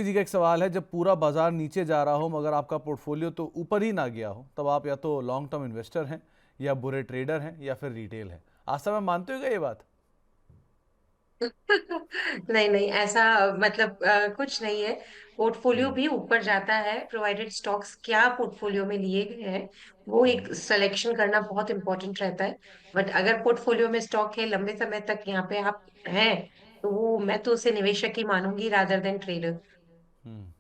जी का एक सवाल है, जब पूरा बाजार नीचे जा रहा हो मगर आपका पोर्टफोलियो तो ऊपर ही ना गया हो, तब आप या तो लॉन्ग टर्म इन्वेस्टर हैं, या बुरे ट्रेडर हैं, या फिर रिटेल है। आस्था में मानते हो क्या ये बात? नहीं नहीं, ऐसा मतलब कुछ नहीं है। पोर्टफोलियो हम्म। भी ऊपर जाता है प्रोवाइडेड स्टॉक्स क्या पोर्टफोलियो में लिए गए हैं, वो एक सिलेक्शन करना बहुत इंपॉर्टेंट रहता है। बट अगर पोर्टफोलियो में स्टॉक है लंबे समय तक यहाँ पे आप हैं, तो वो मैं तो उसे निवेशक ही मानूंगी रादर देन ट्रेडर। हम्म।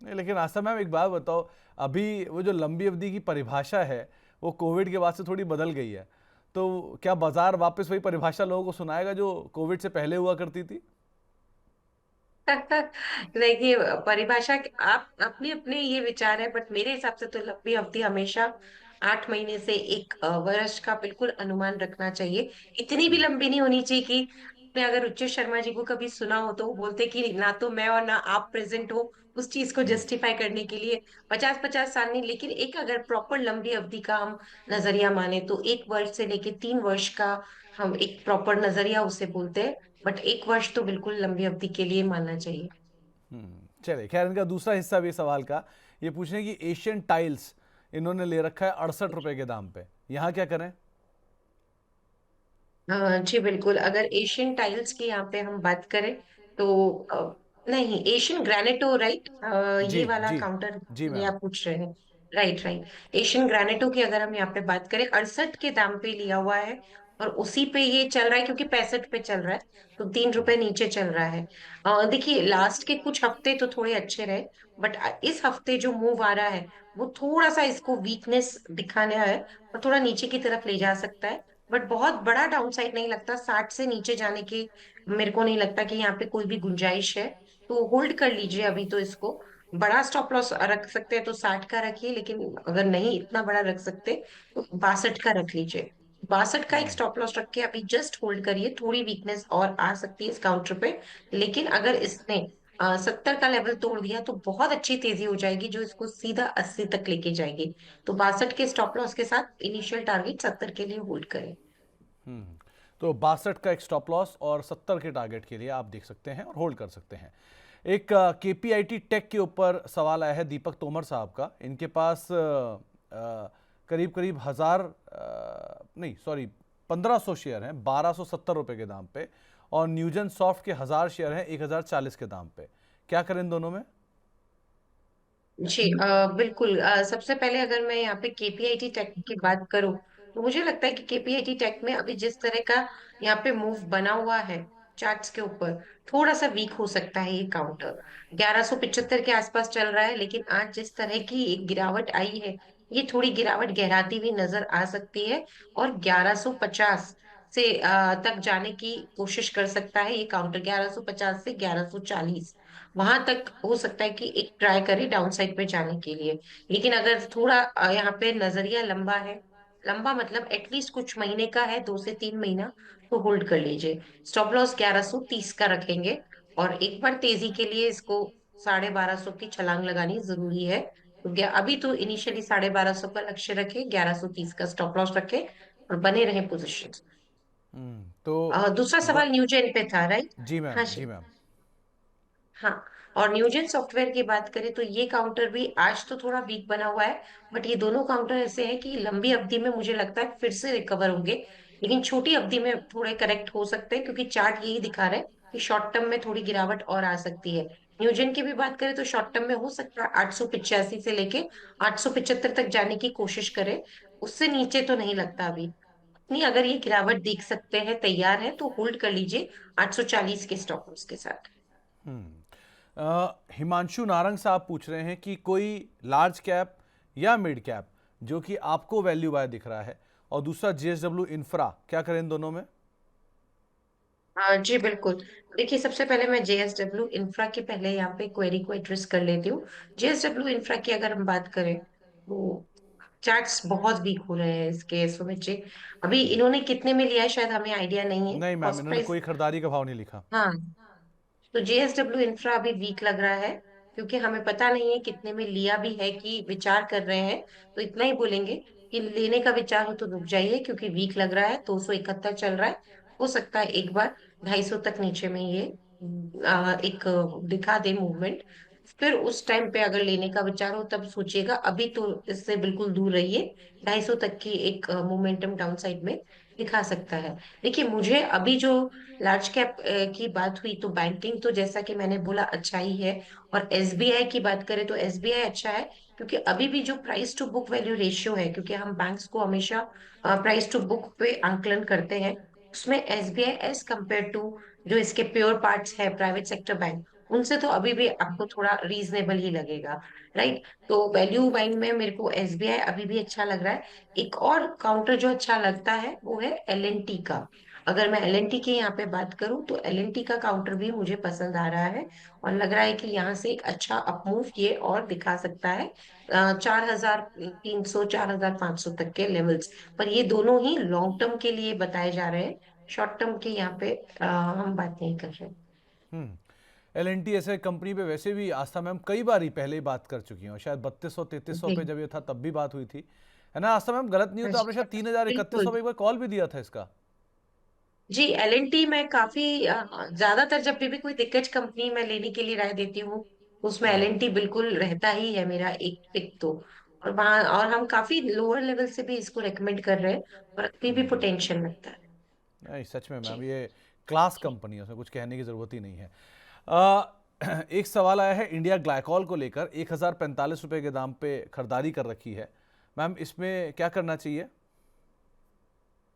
नहीं, लेकिन आस्था मैम एक बात बताओ, अभी वो जो लंबी अवधि की परिभाषा है वो कोविड के बाद से थोड़ी बदल गई है, तो क्या बाजार वापस वही परिभाषा लोगों को सुनाएगा जो कोविड से पहले हुआ करती थी? देखिए, परिभाषा आप अपने अपने ये विचार है, बट मेरे हिसाब से तो लंबी अवधि हमेशा 8 महीने से एक वर्ष का बिल्कुल अनुमान रखना चाहिए। इतनी भी लंबी नहीं होनी चाहिए कि आपने अगर रुचि शर्मा जी को कभी सुना हो तो वो बोलते कि ना तो मैं और ना आप प्रेजेंट हो उस चीज को जस्टिफाई करने के लिए 50-50 साल नहीं, लेकिन एक अगर प्रॉपर लंबी अवधि का हम नजरिया माने तो 1 वर्ष से लेके 3 वर्ष का हम एक प्रॉपर नजरिया उसे बोलते हैं। बट 1 वर्ष तो बिल्कुल लंबी अवधि के लिए मानना चाहिए। चलिए, खैर इनका दूसरा हिस्सा भी सवाल का ये पूछने की, एशियन टाइल्स इन्होंने ले रखा है 68 रुपए के दाम पे, यहाँ क्या करें? हाँ जी बिल्कुल, अगर एशियन टाइल्स की यहाँ पे हम बात करें तो नहीं, एशियन ग्रेनेटो राइट, जी ये वाला जी। काउंटर जी ये मैम। आप पूछ रहे हैं। राइट राइट, एशियन ग्रेनेटो की अगर हम यहाँ पे बात करें 68 के दाम पे लिया हुआ है, और उसी पे ये चल रहा है क्योंकि 65 पे चल रहा है, तो 3 रुपए नीचे चल रहा है। देखिए, लास्ट के कुछ हफ्ते तो थोड़े अच्छे रहे, बट इस हफ्ते जो मूव आ रहा है वो थोड़ा सा इसको वीकनेस दिखाने है और थोड़ा नीचे की तरफ ले जा सकता है। बट बहुत बड़ा डाउनसाइड नहीं लगता 60 से नीचे जाने की। मेरे को नहीं लगता कि यहाँ पे कोई भी गुंजाइश है, तो होल्ड कर लीजिए अभी तो इसको। बड़ा स्टॉप लॉस रख सकते हैं तो 60 का रखिए, लेकिन अगर नहीं इतना बड़ा रख सकते तो 62 का रख लीजिए। 62 का एक स्टॉप लॉस रख के अभी जस्ट होल्ड करिए, थोड़ी वीकनेस और आ सकती है इस काउंटर पे। लेकिन अगर इसने 70 का लेवल तोड़ दिया तो बहुत अच्छी तेजी हो जाएगी जो इसको सीधा 80 तक लेके जाएगी। तो 62 के स्टॉप लॉस के साथ इनिशियल टारगेट 70 के लिए होल्ड करें। तो 62 का एक स्टॉप लॉस और 70 के टारगेट के लिए आप देख सकते हैं और होल्ड कर सकते हैं। एक केपीआईटी टेक के ऊपर सवाल आया है दीपक तोमर साहब का। इनके पास करीब करीब हजार नहीं सॉरी 1500 शेयर हैं 1270 रुपए के दाम पे, और न्यूजन सॉफ्ट के 1000 शेयर हैं 1040 के दाम पे। क्या करें इन दोनों में? जी बिल्कुल, सबसे पहले अगर मैं यहाँ पे केपीआईटी टेक की बात करूँ तो मुझे लगता है कि केपीआईटी टेक में अभी जिस तरह का यहाँ पे मूव बना हुआ है चार्ट्स के ऊपर, थोड़ा सा वीक हो सकता है ये काउंटर। 1175 के आसपास चल रहा है, लेकिन आज जिस तरह की एक गिरावट आई है, ये थोड़ी गिरावट गहराती हुई नजर आ सकती है, और 1150 से तक जाने की कोशिश कर सकता है ये काउंटर। 1150 से 1140 वहां तक हो सकता है कि एक ट्राई करे डाउन साइड पे जाने के लिए। लेकिन अगर थोड़ा यहाँ पे नजरिया लंबा है, लंबा मतलब एटलीस्ट कुछ महीने का है, 2 से 3 महीना, तो होल्ड कर लीजिए। स्टॉप लॉस 1130 का रखेंगे, और एक बार तेजी के लिए इसको 1250 की छलांग लगानी जरूरी है। तो अभी तो इनिशियली 1250 का लक्ष्य रखे, 1130 का स्टॉप लॉस रखे, और बने रहे पोजिशन। तो दूसरा ब, सवाल न्यूजेन पे था राइट। जी हाँ मैम, जी जी। मैम। हाँ, और न्यूजेन सॉफ्टवेयर की बात करें तो ये काउंटर भी आज तो थोड़ा वीक बना हुआ है, बट ये दोनों काउंटर ऐसे हैं कि लंबी अवधि में मुझे लगता है फिर से रिकवर होंगे, लेकिन छोटी अवधि में थोड़े करेक्ट हो सकते हैं क्योंकि चार्ट यही दिखा रहा है कि शॉर्ट टर्म में थोड़ी गिरावट और आ सकती है। न्यूजेन की भी बात करें तो शॉर्ट टर्म में हो सकता है 885 से लेके 875 तक जाने की कोशिश करें, उससे नीचे तो नहीं लगता अभी। नहीं, अगर ये गिरावट देख सकते हैं, तैयार है, तो होल्ड कर लीजिए 840 के स्टॉप लॉस के साथ। हिमांशु नारंग साहब पूछ रहे हैं कि कोई लार्ज कैप या मिड कैप जो कि आपको वैल्यू बाय दिख रहा है, और दूसरा जेएसडब्ल्यू इंफ्रा, क्या करें इन दोनों में? हाँ जी बिल्कुल। देखिए, सबसे पहले मैं जेएसडब्ल्यू इंफ्रा के पहले यहाँ पे क्वेरी को एड्रेस कर लेती हूँ। जेएसडब्ल्यू इंफ्रा की अगर हम बात करें तो चार्ट्स बहुत वीक हो रहे हैं इसके सुमित जी। अभी इन्होंने कितने में लिया है शायद हमें आइडिया नहीं है, नहीं मैम, कॉस्ट इन्होंने प्राइस। कोई खरीदारी का भाव नहीं लिखा। हाँ, तो जेएसडब्ल्यू इंफ्रा अभी वीक लग रहा है, क्योंकि हमें पता नहीं है कितने में लिया भी है कि विचार कर रहे हैं। तो इतना ही बोलेंगे कि लेने का विचार हो तो रुक जाइए, क्योंकि वीक लग रहा है, 271 चल रहा है। हो सकता है एक बार 250 तक नीचे में ये एक दिखा दे मूवमेंट। फिर उस टाइम पे अगर लेने का विचार हो तब सोचिएगा, अभी तो इससे बिल्कुल दूर रहिए। 250 तक की एक मोमेंटम डाउन साइड में दिखा सकता है। देखिए, मुझे अभी जो लार्ज कैप की बात हुई, तो बैंकिंग तो जैसा कि मैंने बोला अच्छा ही है। और एसबीआई की बात करें तो एसबीआई अच्छा है, क्योंकि अभी भी जो price to book value ratio है, क्योंकि हम बैंक्स को हमेशा प्राइस टू बुक पे आंकलन करते हैं, उसमें एसबीआई एज कंपेयर टू जो इसके प्योर पार्ट्स है प्राइवेट सेक्टर बैंक, उनसे तो अभी भी आपको थोड़ा रीजनेबल ही लगेगा। राइट। तो वैल्यू बाइंग में मेरे को एसबीआई अभी भी अच्छा लग रहा है। एक और काउंटर जो अच्छा लगता है वो है एलएनटी का। अगर मैं एलएनटी की यहाँ पे बात करूं तो एलएनटी का काउंटर भी मुझे पसंद आ रहा है, और लग रहा है कि यहाँ से एक अच्छा अपमूव ये और दिखा सकता है 4,300 4,500 तक के लेवल्स। पर ये दोनों ही लॉन्ग टर्म के लिए बताए जा रहे हैं, शॉर्ट टर्म के यहाँ पे हम बात नहीं कर रहे हैं। एल ऐसे कंपनी पे वैसे भी आस्था मैम कई बार ही पहले ही बात कर चुकी हैं, शायद 3200 3300 पे जी। जब ये था तब भी बात हुई थी, है ना आस्था मैम? गलत नहीं हो हाँ तो जी, आपने शायद 3000 3100 बिल्कुल। पे एक बार कॉल भी दिया था इसका। जी, एलएनटी में काफी ज्यादातर जब भी कोई दिग्गज कंपनी मैं लेने के लिए राय देती हूँ, उसमें एलएनटी बिल्कुल रहता ही है मेरा एक पिक तो। और वहाँ और हम काफी लोअर लेवल से भी इसको रेकमेंड कर रहे हैं, और अभी भी पोटेंशियल लगता है। नहीं सच में मैम जी। ये क्लास कंपनी है, उसमें कुछ कहने की ज़रूरत ही नहीं है। एक सवाल आया है इंडिया ग्लाइकॉल को लेकर, 1045 रुपये के दाम पे खरीदारी कर रखी है मैम, इसमें क्या करना चाहिए?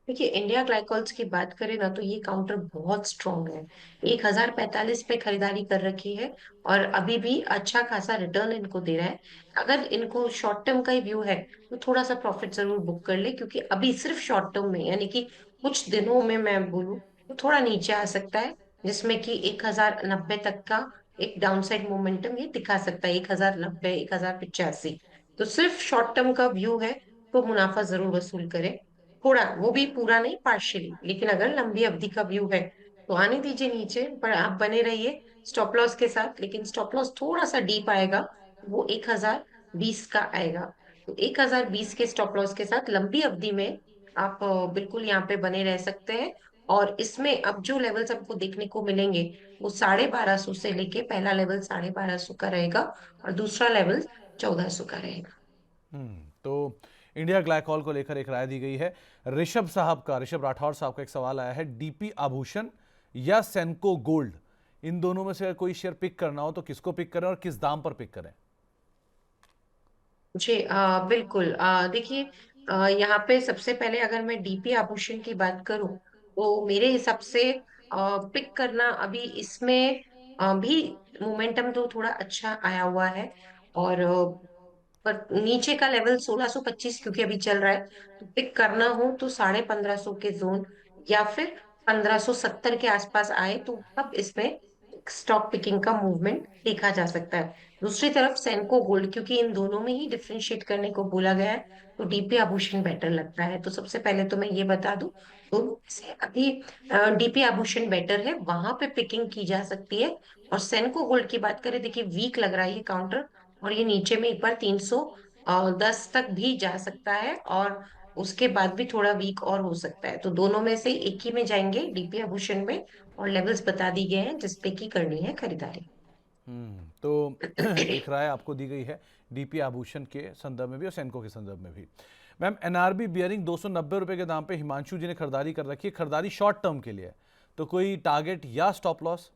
देखिए, इंडिया ग्लाइकॉल्स की बात करें ना तो ये काउंटर बहुत स्ट्रांग है। 1,045 पे खरीदारी कर रखी है, और अभी भी अच्छा खासा रिटर्न इनको दे रहा है। अगर इनको शॉर्ट टर्म का ही व्यू है तो थोड़ा सा प्रॉफिट जरूर बुक कर ले, क्योंकि अभी सिर्फ शॉर्ट टर्म में, यानी कि कुछ दिनों में मैं बोलूँ तो थोड़ा नीचे आ सकता है, जिसमें कि 1,090 तक का एक डाउनसाइड मोमेंटम ये दिखा सकता है। 1,090 1,085, तो सिर्फ शॉर्ट टर्म का व्यू है तो मुनाफा जरूर वसूल करें। थोड़ा, वो भी पूरा नहीं, पार्शियली। लेकिन अगर लंबी अवधि का व्यू है तो आने दीजिए नीचे, पर आप बने रहिए स्टॉप लॉस के साथ। लेकिन स्टॉप लॉस थोड़ा सा डीप आएगा, वो 1,020 का आएगा। तो 1,020 के स्टॉप लॉस के साथ लंबी अवधि में आप बिल्कुल यहाँ पे बने रह सकते हैं। और इसमें अब जो लेवल्स आपको देखने को मिलेंगे, वो 1250 से लेके पहला लेवल 1250 का रहेगा, और दूसरा लेवल 1,400 का रहेगा। तो इंडिया ग्लाइकॉल को लेकर एक राय दी गई है। ऋषभ राठौर साहब का एक सवाल आया है, डीपी आभूषण या सेनको गोल्ड, इन दोनों में से अगर कोई शेयर पिक करना हो तो किसको पिक करें और किस दाम पर पिक करें? जी, बिल्कुल। देखिए, यहाँ पे सबसे पहले अगर मैं डीपी आभूषण की बात करूं तो मेरे हिसाब से पिक करना अभी इसमें भी मोमेंटम तो थोड़ा अच्छा आया हुआ है। और पर नीचे का लेवल 1,625 क्योंकि अभी चल रहा है, तो पिक करना हो तो 1550 के जोन या फिर 1570 के आसपास आए तो तब इसमें स्टॉक पिकिंग का मूवमेंट देखा जा सकता है। दूसरी तरफ सेनको गोल्ड, क्योंकि इन दोनों में ही डिफरेंशिएट करने को बोला गया है, तो डीपी आभूषण बेटर लगता है। तो सबसे पहले तो मैं ये बता दूं, दोनों में से अभी डीपी आभूषण बेटर है, वहां पे पिकिंग की जा सकती है। और सेनको गोल्ड की बात करें, देखिए वीक लग रहा है ये काउंटर, और ये नीचे में एक बार 310 तक भी जा सकता है, और उसके बाद भी थोड़ा वीक और हो सकता है। तो दोनों में से एक ही में जाएंगे डीपी आभूषण में, और लेवल्स बता दी गए हैं जिसपे की करनी है खरीदारी। तो एक राय आपको दी गई है डीपी आभूषण के संदर्भ में भी और सेनको के संदर्भ में भी। मैम एनआरबी बियरिंग 290 रुपये के दाम पे हिमांशु जी ने खरीदारी कर रखी है, खरीदारी शॉर्ट टर्म के लिए है, तो कोई टारगेट या स्टॉप लॉस?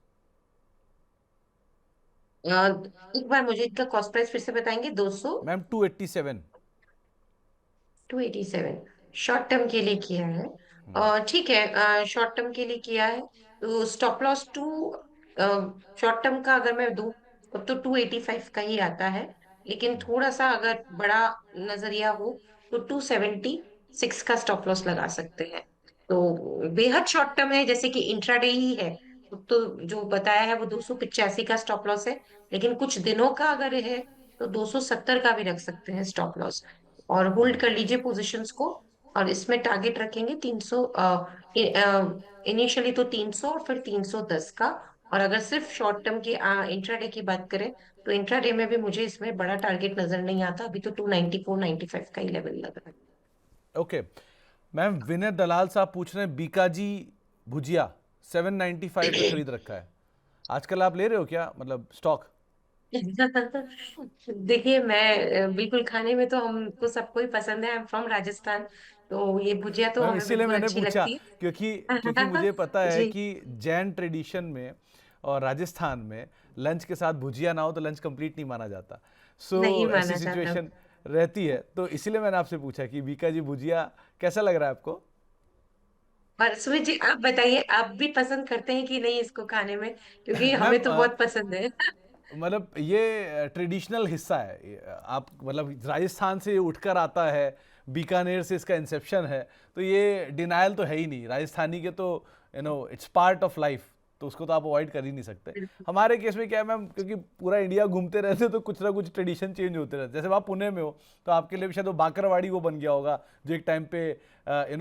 एक बार मुझे इसका कॉस्ट प्राइस फिर से बताएंगे? 200, मैम 287। 287 शॉर्ट टर्म के लिए किया है। ठीक है, शॉर्ट टर्म के लिए किया है तो stop loss to, short term का अगर मैं दूं तब तो 285 का ही आता है। लेकिन थोड़ा सा अगर बड़ा नजरिया हो तो 276 का स्टॉप लॉस लगा सकते हैं। तो बेहद शॉर्ट टर्म है, जैसे कि इंट्राडे ही है, तो जो बताया है वो 285 का स्टॉप लॉस है। लेकिन कुछ दिनों का अगर है तो 270 का भी रख सकते हैं स्टॉप लॉस, और होल्ड कर लीजिए पोजीशंस को। और इसमें टारगेट रखेंगे 300, इनिशियली तो 300 और फिर 310 का। और अगर सिर्फ शॉर्ट टर्म की इंट्राडे की बात करें तो इंट्राडे में भी मुझे इसमें बड़ा टारगेट नजर नहीं आता, अभी तो 294 95 का ही लेवल लग रहा है। ओके मैम, विनय दलाल साहब पूछ रहे हैं बीकाजी भुजिया 795 पे खरीद रखा है, आजकल आप ले रहे हो क्या, मतलब स्टॉक? देखिए मैं बिल्कुल खाने में तो हमको सबको ही पसंद है। आई एम फ्रॉम राजस्थान, तो ये भुजिया तो मैम हमें इसीलिए बिल्कुल मैंने अच्छी पूछा, लगती क्योंकि है। क्योंकि मुझे पता है जी, कि जैन ट्रेडिशन में और राजस्थान में लंच के साथ भुजिया ना हो तो लंच कंप्लीट नहीं माना जाता। सो नहीं ऐसी माना जाता। सिचुएशन रहती है, तो इसीलिए मैंने आपसे पूछा कि बीका जी भुजिया कैसा लग रहा है आपको। और सुमित जी, आप बताइए, आप भी पसंद करते हैं कि नहीं इसको खाने में? क्योंकि मैम हमें तो बहुत पसंद है। मतलब ये ट्रेडिशनल हिस्सा है, आप मतलब राजस्थान से ये उठकर आता है, बीकानेर से इसका इंसेप्शन है, तो ये डिनायल तो है ही नहीं राजस्थानी के तो, इट्स पार्ट ऑफ लाइफ, तो उसको तो आप अवॉइड कर ही नहीं सकते। बिल्कुल। हमारे केस में क्या है मैम, क्योंकि पूरा इंडिया घूमते रहते तो कुछ ना कुछ ट्रेडिशन चेंज होते रहते, जैसे आप पुणे में हो तो आपके लिए भी शायद वो बाकरवाड़ी वो बन गया होगा, जो एक टाइम पे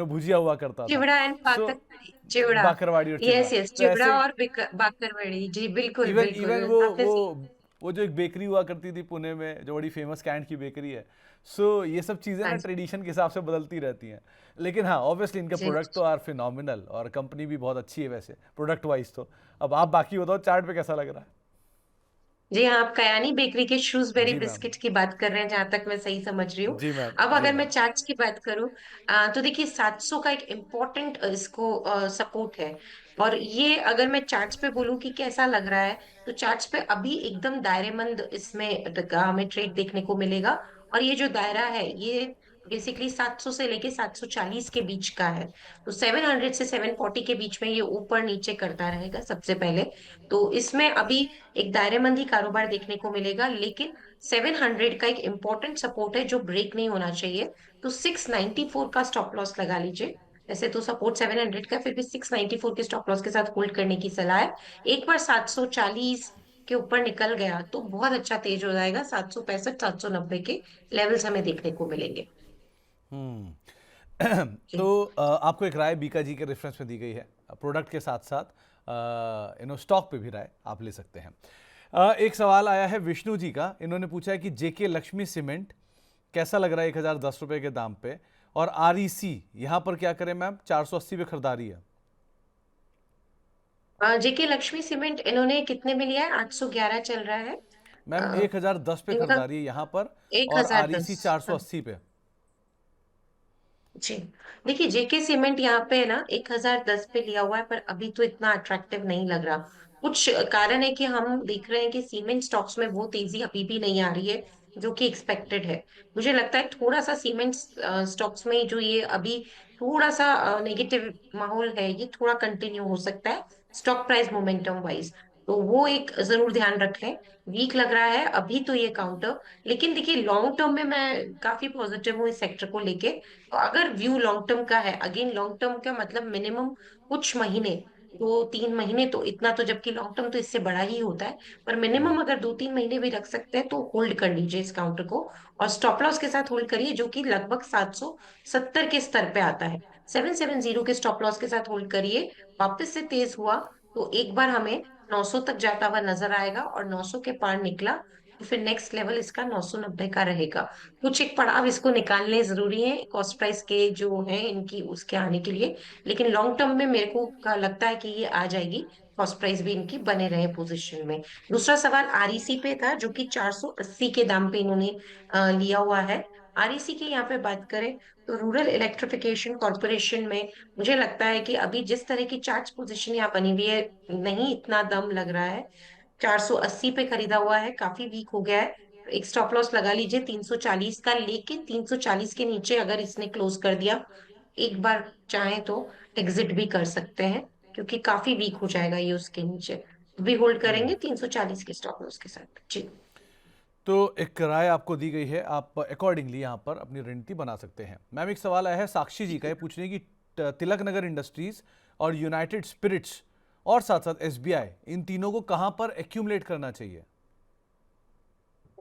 भुजिया हुआ करता था। चिवड़ा एंड सो बाकरवड़ी, चिवड़ा। बाकरवाड़ी और चिवड़ा, यस यस, तो चिवड़ा ऐसे और बाकरवड़ी, जी बिल्कुल इवन इवन बिल्कुल, वो आपने वो सही। वो जो एक बेकरी हुआ करती थी पुणे में, जो बड़ी फेमस कैंट की बेकरी है। सो ये सब चीज़ें हाँ ना जी। ट्रेडिशन के हिसाब से बदलती रहती हैं। लेकिन हाँ, ऑब्वियसली इनके जी प्रोडक्ट तो आर फिनोमिनल, और कंपनी भी बहुत अच्छी है वैसे प्रोडक्ट वाइज तो। अब आप बाकी बताओ, चार्ट पे कैसा लग रहा जी हाँ, आप कयानी बेकरी के है। श्रूसबेरी जी मैम। बिस्किट की बात कर रहे हैं, जहां तक मैं सही समझ रही हूँ। जी मैम। अब जी अगर मैं मैम। चार्ट्स की बात करूँ, तो देखिए 700 का एक इम्पोर्टेंट इसको सपोर्ट है। और ये अगर मैं चार्ट्स पे बोलूँ कि कैसा लग रहा है, तो चार्ट्स पे अभी एकदम दायरेमंद इसमें हमें ट्रेड देखने को मिलेगा। और ये जो दायरा है, ये बेसिकली 700 से लेके 740 के बीच का है। तो 700 से 740 के बीच में ये ऊपर नीचे करता रहेगा सबसे पहले। तो इसमें अभी एक दायरेमंदी कारोबार देखने को मिलेगा, लेकिन 700 का एक इंपॉर्टेंट सपोर्ट है जो ब्रेक नहीं होना चाहिए। तो 694 का स्टॉप लॉस लगा लीजिए। वैसे तो सपोर्ट 700 का, फिर भी 694 के स्टॉप लॉस के साथ होल्ड करने की सलाह है। एक बार 740 के ऊपर निकल गया तो बहुत अच्छा तेज हो जाएगा, 765 790 के लेवल्स हमें देखने को मिलेंगे। हम्म। जी। तो आपको एक राय बीका जी के रेफरेंस में दी गई है, प्रोडक्ट के साथ साथ स्टॉक पे भी राय आप ले सकते हैं। एक सवाल आया है विष्णु जी का, इन्होंने पूछा है कि जेके लक्ष्मी सीमेंट कैसा लग रहा है 1010 रुपए के दाम पे, और आर ई सी यहाँ पर क्या करें मैम, 480 पे खरीदारी है। जेके लक्ष्मी सीमेंट इन्होंने कितने में लिया है? 811 चल रहा है। मैम अ, 1010 पे इनका खरीदारी है यहाँ पर, एक और हजार आर ई सी दस 480 पे। जी। देखिए जेके सीमेंट यहाँ पे ना 1010 पे लिया हुआ है, पर अभी तो इतना अट्रैक्टिव नहीं लग रहा। कुछ कारण है कि हम देख रहे हैं कि सीमेंट स्टॉक्स में वो तेजी अभी भी नहीं आ रही है जो कि एक्सपेक्टेड है। मुझे लगता है थोड़ा सा सीमेंट स्टॉक्स में जो ये अभी थोड़ा सा नेगेटिव माहौल है, ये थोड़ा कंटिन्यू हो सकता है स्टॉक प्राइस मोमेंटम वाइज। तो वो एक जरूर ध्यान रखें। वीक लग रहा है अभी तो ये काउंटर, लेकिन देखिए लॉन्ग टर्म में मैं काफी पॉजिटिव हूँ इस सेक्टर को लेके। तो अगर व्यू लॉन्ग टर्म का है, अगेन लॉन्ग टर्म का मतलब मिनिमम कुछ महीने, 2-3 महीने, तो इतना तो, जबकि लॉन्ग टर्म तो इससे बड़ा ही होता है। पर मिनिमम अगर 2-3 महीने भी रख सकते हैं तो होल्ड कर लीजिए इस काउंटर को। और स्टॉप लॉस के साथ होल्ड करिए, जो कि लगभग 770 के स्तर पे आता है। 770 के स्टॉप लॉस के साथ होल्ड करिए। वापस से तेज हुआ तो एक बार हमें 900 तक जाता हुआ नजर आएगा, और 900 के पार निकला तो फिर नेक्स्ट लेवल इसका 990 का रहेगा। कुछ एक पड़ाव इसको निकालने जरूरी है कॉस्ट प्राइस के जो है इनकी, उसके आने के लिए। लेकिन लॉन्ग टर्म में मेरे को लगता है कि ये आ जाएगी, कॉस्ट प्राइस भी इनकी बने रहे पोजीशन में। दूसरा सवाल आरईसी पे था, जो कि 480 के दाम पे इन्होंने लिया हुआ है। आरईसी की यहाँ पे बात करें तो रूरल इलेक्ट्रिफिकेशन कॉरपोरेशन में मुझे लगता है कि अभी जिस तरह की चार्ट पोजीशन यहाँ बनी हुई है, नहीं इतना दम लग रहा है। 480 पे खरीदा हुआ है, काफी वीक हो गया है। एक स्टॉप लॉस लगा लीजिए 340 का, लेकिन 340 के नीचे अगर इसने क्लोज कर दिया, एक बार चाहे तो एग्जिट भी कर सकते हैं, क्योंकि काफी वीक हो जाएगा ये उसके नीचे। भी होल्ड करेंगे 340 के स्टॉप लॉस के साथ जी। तो एक राय आपको दी गई है, आप अकॉर्डिंगली यहाँ पर अपनी रणनीति बना सकते हैं। मैम एक सवाल आया है साक्षी जी का, ये पूछ रहे हैं कि तिलक नगर इंडस्ट्रीज और यूनाइटेड स्पिरिट्स और साथ साथ एसबीआई, इन तीनों को कहाँ पर एक्यूमुलेट करना चाहिए।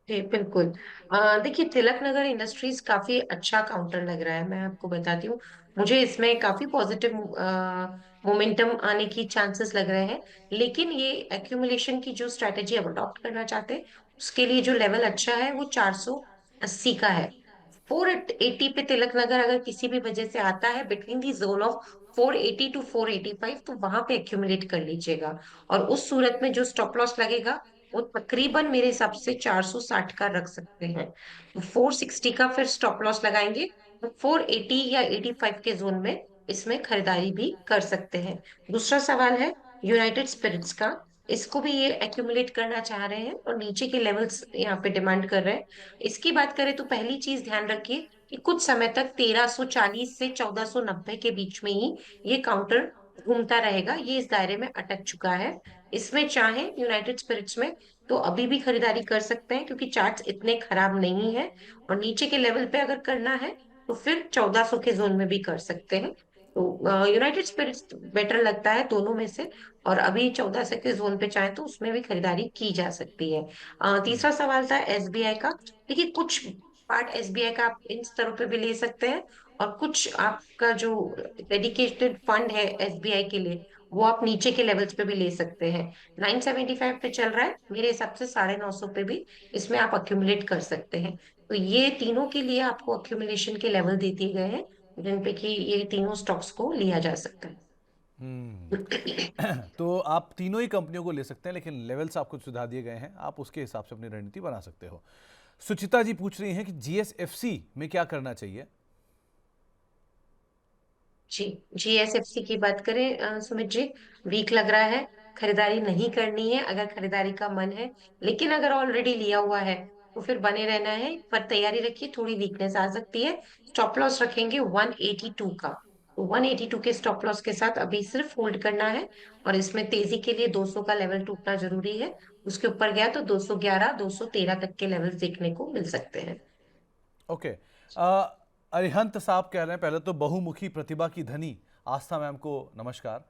जी बिल्कुल। देखिए तिलक नगर इंडस्ट्रीज काफी अच्छा काउंटर लग रहा है, मैं आपको बताती हूँ। मुझे इसमें काफी पॉजिटिव मोमेंटम आने की चांसेस लग रहे हैं। लेकिन ये एक्यूमुलेशन की जो स्ट्रैटेजी अब अडॉप्ट करना चाहते हैं, उसके लिए जो लेवल अच्छा है वो 480 का है। 480 पे तिलक नगर अगर किसी भी वजह से आता है between the zone of 480 to 485, तो वहां पे एक्यूमुलेट कर लीजिएगा। और उस सूरत में जो स्टॉप लॉस लगेगा वो तकरीबन मेरे हिसाब से 460 का रख सकते हैं। तो 460 का फिर स्टॉप लॉस लगाएंगे, तो 480 या 85 के जोन में इसमें खरीदारी भी कर सकते हैं। दूसरा सवाल है यूनाइटेड स्पिरिट्स का। इसको भी ये एक्यूमुलेट करना चाह रहे हैं और नीचे के लेवल्स यहाँ पे डिमांड कर रहे हैं। इसकी बात करें तो पहली चीज ध्यान रखिए कि कुछ समय तक 1340 से 1490 के बीच में ही ये काउंटर घूमता रहेगा। ये इस दायरे में अटक चुका है। इसमें चाहे यूनाइटेड स्पिरिट्स में तो अभी भी खरीदारी कर सकते हैं, क्योंकि चार्ट्स इतने खराब नहीं है। और नीचे के लेवल पे अगर करना है तो फिर 1400 के जोन में भी कर सकते हैं। तो यूनाइटेड स्पिरिट्स बेटर लगता है दोनों में से। और अभी 1400 के जोन पे चाहे तो उसमें भी खरीदारी की जा सकती है। तीसरा सवाल था एसबीआई का। देखिए कुछ पार्ट एसबीआई का आप इन स्तरों पे भी ले सकते हैं, और कुछ आपका जो डेडिकेटेड फंड है एसबीआई के लिए वो आप नीचे के लेवल्स पे भी ले सकते हैं। 975 पे चल रहा है, मेरे हिसाब से 950 पे भी इसमें आप अक्यूमुलेट कर सकते हैं। तो ये तीनों के लिए आपको अक्यूमुलेशन के लेवल दे दिए गए हैं, जिन पे कि ये तीनों स्टॉक्स को लिया जा सकता है। तो आप तीनों ही कंपनियों को ले सकते हैं, लेकिन लेवल्स आपको सुझा दिए गए हैं, आप उसके हिसाब से अपनी रणनीति बना सकते हो। सुचिता जी पूछ रही हैं कि जीएसएफसी में क्या करना चाहिए। जी, जीएसएफसी की बात करें सुमित जी, वीक लग रहा है। खरीदारी नहीं करनी है अगर खरीदारी का मन है। लेकिन अगर ऑलरेडी लिया हुआ है तो फिर बने रहना है, पर तैयारी रखिए, थोड़ी वीकनेस आ सकती है। स्टॉप लॉस रखेंगे 182 का। तो 182 के स्टॉप लॉस के साथ अभी सिर्फ होल्ड करना है। और इसमें तेजी के लिए 200 का लेवल टूटना जरूरी है। उसके ऊपर गया तो 211 213 तक के लेवल्स देखने को मिल सकते हैं। ओके। अरिहंत साहब कह रहे हैं, पहले तो बहुमुखी प्रतिभा की धनी आस्था मैम को नमस्कार।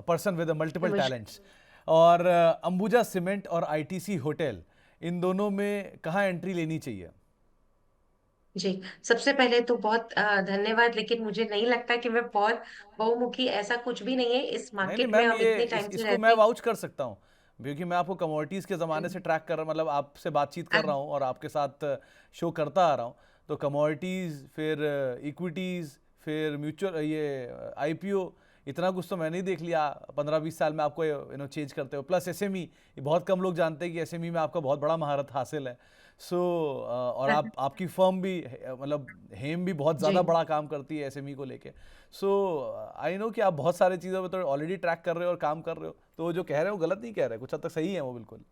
पर्सन विद मल्टीपल नमस्कार टैलेंट्स। और अंबुजा सीमेंट और आईटीसी होटल, इन दोनों में कहाँ एंट्री लेनी चाहिए? जी। सबसे पहले तो बहुत धन्यवाद, लेकिन मुझे नहीं लगता कि मैं बहुत बहुमुखी, ऐसा कुछ भी नहीं है इस नहीं नहीं मार्केट में, मैम, हम ये इतने टाइम से इसको मैं रहते वाउच कर सकता हूँ, क्योंकि मैं आपको कमोडिटीज़ के ज़माने से ट्रैक कर, मतलब आपसे बातचीत कर हैं। रहा हूँ और आपके साथ शो करता आ रहा हूँ। तो कमोडिटीज़, फिर इक्विटीज़, फिर म्यूचुअल, ये आईपीओ, इतना कुछ तो मैंने ही देख लिया 15-20 साल में आपको चेंज करते हो। प्लस एसएमई, ये बहुत कम लोग जानते हैं कि एसएमई में आपका बहुत बड़ा महारत हासिल है। सो और आपकी फर्म भी मतलब हेम भी बहुत जी। ज़्यादा बड़ा काम करती है एसएमई को लेके। सो आई नो कि आप बहुत सारी चीज़ों में तो ऑलरेडी ट्रैक कर रहे हो और काम कर रहे हो, तो वो जो कह रहे हो वो गलत नहीं कह रहे, कुछ हद तक सही है वो बिल्कुल।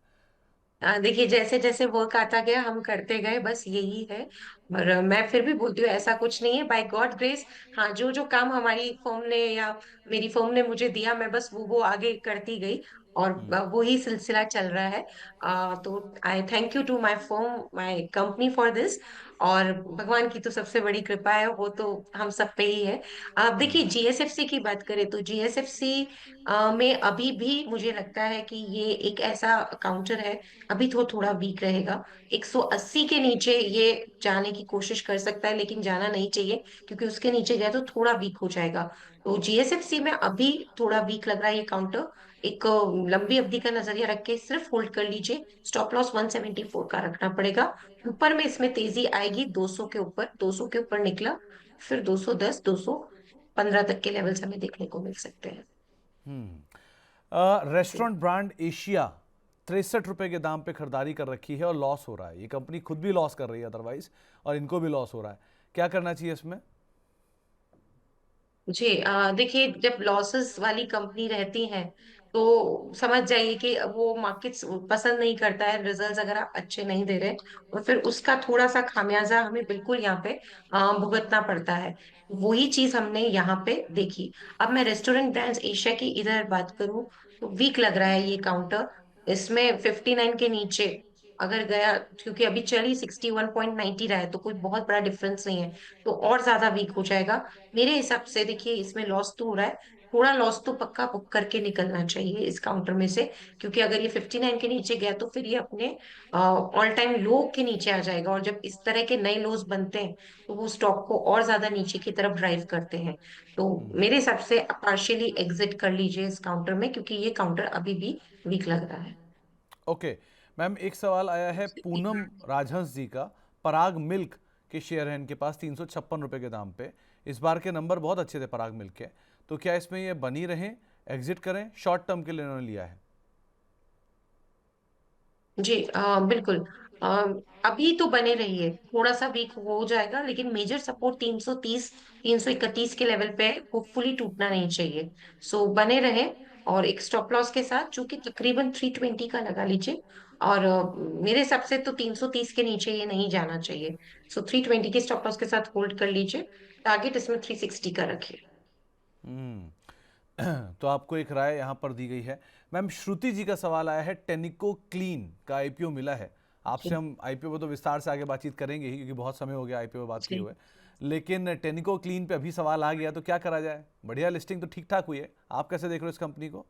देखिए जैसे जैसे वर्क आता गया हम करते गए, बस यही है। और मैं फिर भी बोलती हूँ ऐसा कुछ नहीं है, बाय गॉड ग्रेस। हाँ, जो जो काम हमारी फर्म ने या मेरी फर्म ने मुझे दिया, मैं बस वो आगे करती गई। और वो ही सिलसिला चल रहा है। तो I thank you to my firm, my company for this. और भगवान की तो सबसे बड़ी कृपा है, वो तो हम सब पे ही है। आप देखिए जीएसएफसी की बात करें तो जीएसएफसी में अभी भी मुझे लगता है कि ये एक ऐसा काउंटर है, अभी तो थोड़ा वीक रहेगा। 180 के नीचे ये जाने की कोशिश कर सकता है, लेकिन जाना नहीं चाहिए, क्योंकि उसके नीचे गया तो थोड़ा वीक हो जाएगा। तो जीएसएफसी में अभी थोड़ा वीक लग रहा है ये काउंटर। एक लंबी अवधि का नजरिया रख के सिर्फ होल्ड कर लीजिए। स्टॉप लॉस 174 का रखना पड़ेगा। ऊपर में इसमें तेजी आएगी 200 के ऊपर, 200 के ऊपर निकला फिर 210 215 तक के लेवल्स हमें देखने को मिल सकते हैं। जी। रेस्टोरेंट ब्रांड एशिया 63 रुपए के दाम पे खरीदारी कर रखी है और लॉस हो रहा है। ये कंपनी खुद भी लॉस कर रही है अदरवाइज, और इनको भी लॉस हो रहा है। क्या करना चाहिए इसमें? जी, देखिए जब लॉसेस वाली कंपनी रहती है तो समझ जाइए कि वो मार्केट्स पसंद नहीं करता है रिजल्ट्स अगर आप अच्छे नहीं दे रहे। और फिर उसका थोड़ा सा खामियाजा हमें बिल्कुल यहाँ पे भुगतना पड़ता है। वही चीज हमने यहाँ पे देखी। अब मैं रेस्टोरेंट ब्रांड्स एशिया की इधर बात करूँ तो वीक लग रहा है ये काउंटर। इसमें 59 के नीचे अगर गया, क्योंकि अभी चली 61.90 रहा है, तो कोई बहुत बड़ा डिफरेंस नहीं है। तो और ज्यादा वीक हो जाएगा मेरे हिसाब से। देखिए इसमें लॉस तो हो रहा है, थोड़ा लॉस तो पक्का बुक करके निकलना चाहिए इस काउंटर में से। क्योंकि अगर ये 59 के नीचे गया तो फिर ये अपने ऑल टाइम लो के नीचे आ जाएगा, और जब इस तरह के नए लोज बनते हैं तो वो स्टॉक को और ज्यादा नीचे की तरफ ड्राइव करते हैं। तो मेरे हिसाब से पार्शियली एग्जिट कर लीजिए इस काउंटर में, क्योंकि ये काउंटर अभी भी वीक लग रहा है। ओके मैम, एक सवाल आया है पूनम राजहंस जी का। पराग मिल्क के शेयर हैं इनके पास 356 रुपए के दाम पे। इस बार के नंबर बहुत अच्छे थे पराग मिल्क के, तो क्या इसमें ये बनी रहें, एग्जिट करें? शॉर्ट टर्म के लिए इन्होंने लिया है। जी बिल्कुल। अ, अभी तो बने रही है, थोड़ा सा वीक हो जाएगा, लेकिन मेजर सपोर्ट 330 331 के लेवल पे होपफुली टूटना नहीं चाहिए। सो बने रहे। और एक स्टॉप लॉस के साथ जो कि तकरीबन 320 का लगा लीजिए। और मेरे हिसाब से तो 330 के नीचे ये नहीं जाना चाहिए। सो 320 के स्टॉप लॉस के साथ होल्ड कर लीजिए। टारगेट इसमें 360 का रखिए। हम्म। तो आपको एक राय यहाँ पर दी गई है। मैम, श्रुति जी का सवाल आया है, टेनिको क्लीन का आईपीओ मिला है। आपसे जी हम आईपीओ पे तो विस्तार से आगे बातचीत करेंगे ही, क्योंकि बहुत समय हो गया आईपीओ पे बात किए जी। हुए। लेकिन टेनिको क्लीन पे अभी सवाल आ गया, तो क्या करा जाए? बढ़िया लिस्टिंग तो ठीक ठाक हुई है, आप कैसे देख रहे हो इस कंपनी को?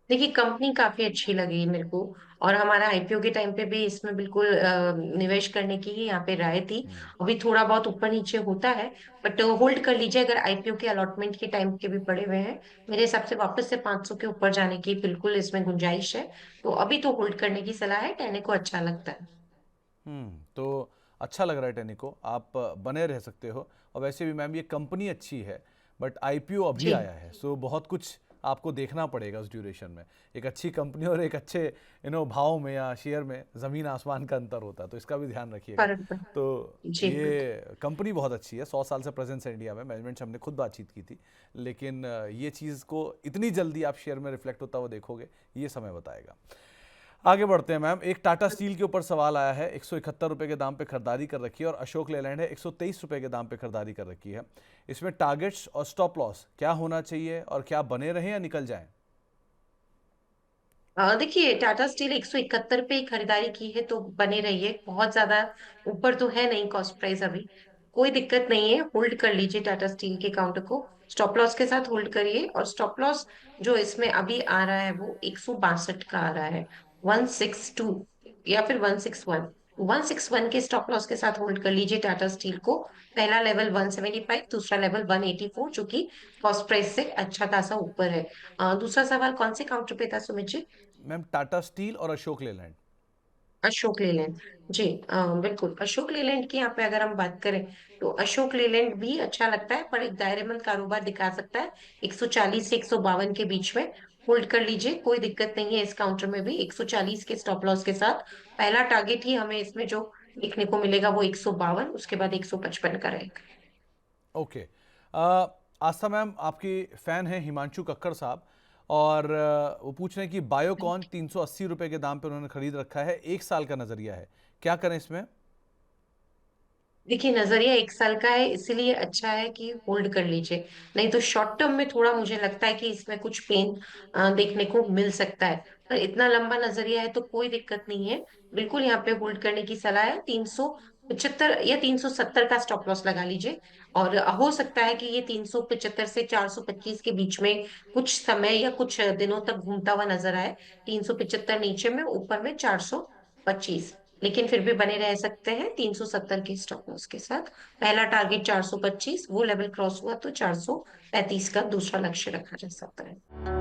देखिए, कंपनी काफी अच्छी लगी मेरे को। और हमारा आईपीओ के टाइम पे भी इसमें बिल्कुल निवेश करने की ही यहाँ पे राय थी। अभी थोड़ा बहुत ऊपर नीचे होता है, बट होल्ड कर लीजिए। अगर आईपीओ के अलॉटमेंट के टाइम के भी पड़े हुए हैं, मेरे हिसाब से वापस से 500 के ऊपर जाने की बिल्कुल इसमें गुंजाइश है। तो अभी तो होल्ड करने की सलाह है, कहने को अच्छा लगता है। तो अच्छा लग रहा है टेनिको, आप बने रह सकते हो। और वैसे भी मैम, ये कंपनी अच्छी है, बट आईपीओ अभी जी। आया है, सो बहुत कुछ आपको देखना पड़ेगा उस ड्यूरेशन में। एक अच्छी कंपनी और एक अच्छे भाव में या शेयर में ज़मीन आसमान का अंतर होता है, तो इसका भी ध्यान रखिएगा। फर्क पड़। तो जी बिल्कुल। ये कंपनी बहुत अच्छी है, 100 साल से प्रेजेंस है इंडिया में, मैनेजमेंट से हमने खुद बातचीत की थी। लेकिन ये चीज़ को इतनी जल्दी आप शेयर में रिफ्लेक्ट होता हुआ देखोगे, ये समय बताएगा। आगे बढ़ते हैं मैम। एक टाटा स्टील के ऊपर सवाल आया है, 171 रुपए के दाम पे खरीदारी कर रखी है, और अशोक लेलैंड है 123 रुपए के दाम पे खरीदारी कर रखी है। इसमें टारगेट्स और स्टॉप लॉस क्या होना चाहिए, और क्या बने रहें या निकल जाएं? देखिए, टाटा स्टील 171 पे खरीदारी की है तो बने रहिए। बहुत ज्यादा ऊपर तो है नहीं कॉस्ट प्राइस अभी। कोई दिक्कत नहीं है, होल्ड कर लीजिए टाटा स्टील के काउंटर को। स्टॉप लॉस के साथ होल्ड करिए। और स्टॉप लॉस जो इसमें अभी आ रहा है वो 162 का आ रहा है। 162 या फिर 161। 161 के स्टॉप लॉस के साथ होल्ड कर लीजिए टाटा स्टील को। पहला लेवल 175, दूसरा लेवल 184, जो कि कॉस्ट प्राइस से अच्छा खासा ऊपर है। दूसरा सवाल कौन से काउंटर पे था सुमित जी? मैम, टाटा स्टील और अशोक लेलैंड। अशोक लेलैंड। जी बिल्कुल, अशोक लेलैंड की यहाँ पे अगर हम बात करें तो अशोक लेलैंड भी अच्छा लगता है, पर एक दायरेमंद कारोबार दिखा सकता है। 140 से 152 के बीच में होल्ड कर लीजिए, कोई दिक्कत नहीं है। इस काउंटर में भी 140 के स्टॉप लॉस के साथ पहला टारगेट ही हमें इसमें जो देखने को मिलेगा वो 152, उसके बाद 155 का रहेगा। ओके। आस्था मैम, आपकी फ़ैन है हिमांशु कक्कर साहब, और वो पूछ रहे हैं कि बायोकॉन 380 रुपए के दाम पे उन्होंने खरीद रखा है, 1 साल का नज़रिया है, क्या करें इसमें? देखिए, नजरिया 1 साल का है, इसीलिए अच्छा है कि होल्ड कर लीजिए। नहीं तो शॉर्ट टर्म में थोड़ा मुझे लगता है कि इसमें कुछ पेन देखने को मिल सकता है। पर इतना लंबा नजरिया है तो कोई दिक्कत नहीं है। बिल्कुल यहाँ पे होल्ड करने की सलाह है। 375 या 370 का स्टॉप लॉस लगा लीजिए। और हो सकता है कि ये 375 से 425 के बीच में कुछ समय या कुछ दिनों तक घूमता हुआ नजर आए। 375 नीचे में, ऊपर में 425। लेकिन फिर भी बने रह सकते हैं 370 के स्टॉप लॉस के साथ। पहला टारगेट 425, वो लेवल क्रॉस हुआ तो 435 का दूसरा लक्ष्य रखा जा सकता है।